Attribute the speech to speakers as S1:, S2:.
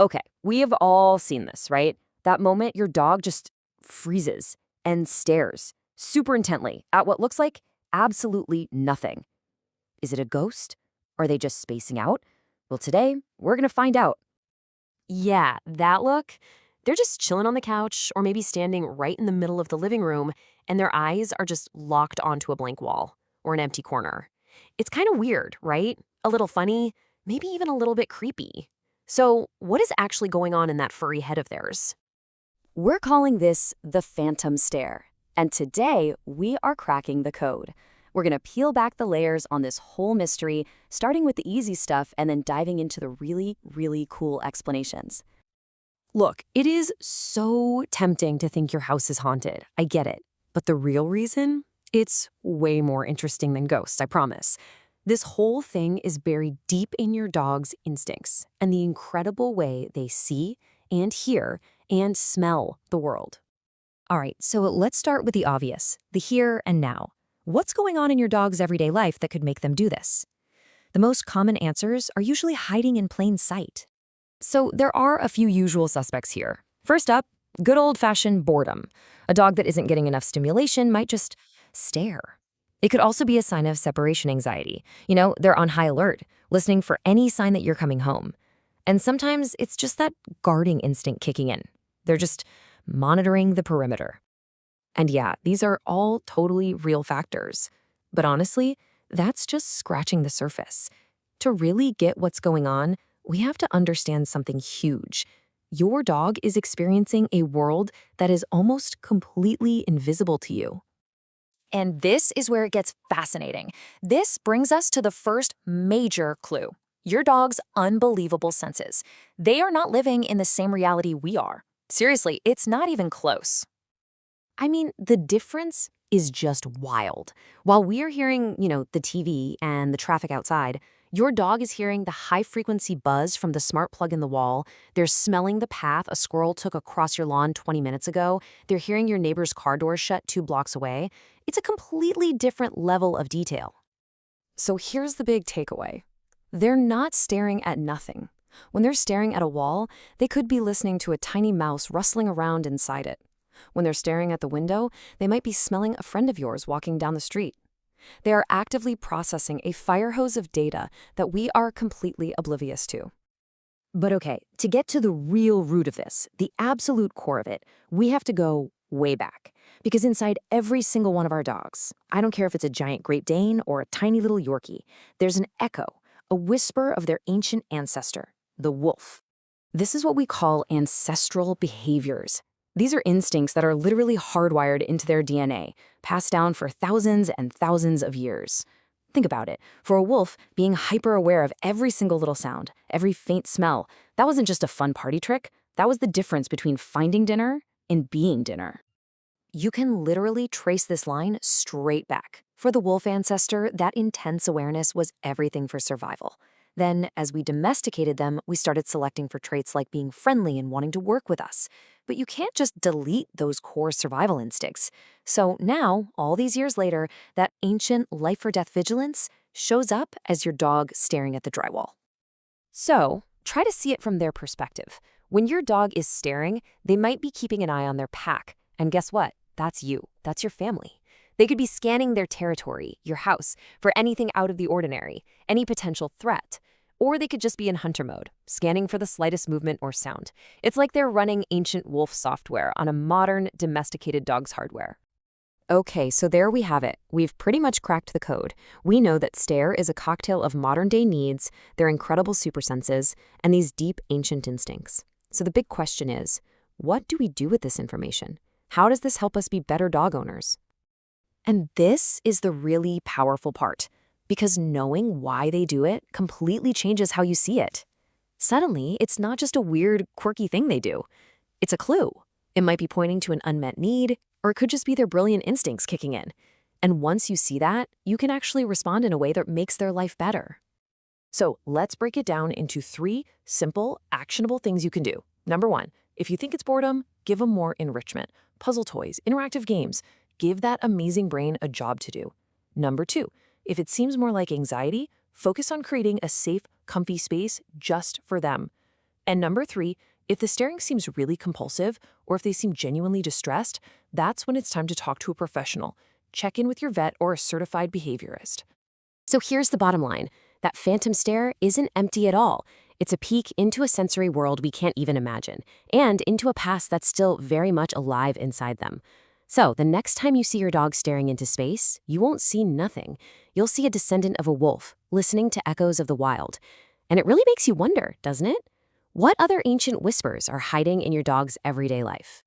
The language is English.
S1: Okay, we have all seen this, right? That moment your dog just freezes and stares super intently at what looks like absolutely nothing. Is it a ghost? Are they just spacing out? Well, today we're going to find out.
S2: Yeah, that look. They're just chilling on the couch or maybe standing right in the middle of the living room, and their eyes are just locked onto a blank wall or an empty corner. It's kind of weird, right? A little funny, maybe even a little bit creepy. So, what is actually going on in that furry head of theirs?
S1: We're calling this the phantom stare. And today we are cracking the code. We're going to peel back the layers on this whole mystery, starting with the easy stuff and then diving into the really, really cool explanations. Look, it is so tempting to think your house is haunted. I get it. But the real reason? It's way more interesting than ghosts, I promise. This whole thing is buried deep in your dog's instincts and the incredible way they see and hear and smell the world. All right, so let's start with the obvious, the here and now. What's going on in your dog's everyday life that could make them do this? The most common answers are usually hiding in plain sight. So there are a few usual suspects here. First up, good old-fashioned boredom. A dog that isn't getting enough stimulation might just stare. It could also be a sign of separation anxiety. They're on high alert, listening for any sign that you're coming home. And sometimes it's just that guarding instinct kicking in. They're just monitoring the perimeter. And yeah, these are all totally real factors. But honestly, that's just scratching the surface. To really get what's going on, we have to understand something huge. Your dog is experiencing a world that is almost completely invisible to you.
S3: And this is where it gets fascinating. This brings us to the first major clue. Your dog's unbelievable senses. They are not living in the same reality we are. Seriously, it's not even close.
S2: I mean, the difference is just wild. While we are hearing, the TV and the traffic outside, your dog is hearing the high-frequency buzz from the smart plug in the wall. They're smelling the path a squirrel took across your lawn 20 minutes ago. They're hearing your neighbor's car door shut 2 blocks away. It's a completely different level of detail.
S1: So here's the big takeaway. They're not staring at nothing. When they're staring at a wall, they could be listening to a tiny mouse rustling around inside it. When they're staring at the window, they might be smelling a friend of yours walking down the street. They are actively processing a fire hose of data that we are completely oblivious to. But okay, to get to the real root of this, the absolute core of it, we have to go way back. Because inside every single one of our dogs, I don't care if it's a giant Great Dane or a tiny little Yorkie, there's an echo, a whisper of their ancient ancestor, the wolf. This is what we call ancestral behaviors. These are instincts that are literally hardwired into their DNA, passed down for thousands and thousands of years. Think about it. For a wolf, being hyper-aware of every single little sound, every faint smell, that wasn't just a fun party trick. That was the difference between finding dinner and being dinner. You can literally trace this line straight back. For the wolf ancestor, that intense awareness was everything for survival. Then, as we domesticated them, we started selecting for traits like being friendly and wanting to work with us. But you can't just delete those core survival instincts. So now, all these years later, that ancient life-or-death vigilance shows up as your dog staring at the drywall. So, try to see it from their perspective. When your dog is staring, they might be keeping an eye on their pack. And guess what? That's you. That's your family. They could be scanning their territory, your house, for anything out of the ordinary, any potential threat. Or they could just be in hunter mode, scanning for the slightest movement or sound. It's like they're running ancient wolf software on a modern, domesticated dog's hardware. Okay, so there we have it. We've pretty much cracked the code. We know that stare is a cocktail of modern-day needs, their incredible super senses, and these deep ancient instincts. So the big question is, what do we do with this information? How does this help us be better dog owners? And this is the really powerful part, because knowing why they do it completely changes how you see it. Suddenly, it's not just a weird, quirky thing they do. It's a clue. It might be pointing to an unmet need, or it could just be their brilliant instincts kicking in. And once you see that, you can actually respond in a way that makes their life better. So let's break it down into 3 simple, actionable things you can do. Number 1, if you think it's boredom, give them more enrichment. Puzzle toys, interactive games. Give that amazing brain a job to do. Number 2, if it seems more like anxiety, focus on creating a safe, comfy space just for them.
S2: And number 3, if the staring seems really compulsive or if they seem genuinely distressed, that's when it's time to talk to a professional. Check in with your vet or a certified behaviorist.
S1: So here's the bottom line. That phantom stare isn't empty at all. It's a peek into a sensory world we can't even imagine, and into a past that's still very much alive inside them. So, the next time you see your dog staring into space, you won't see nothing. You'll see a descendant of a wolf, listening to echoes of the wild. And it really makes you wonder, doesn't it? What other ancient whispers are hiding in your dog's everyday life?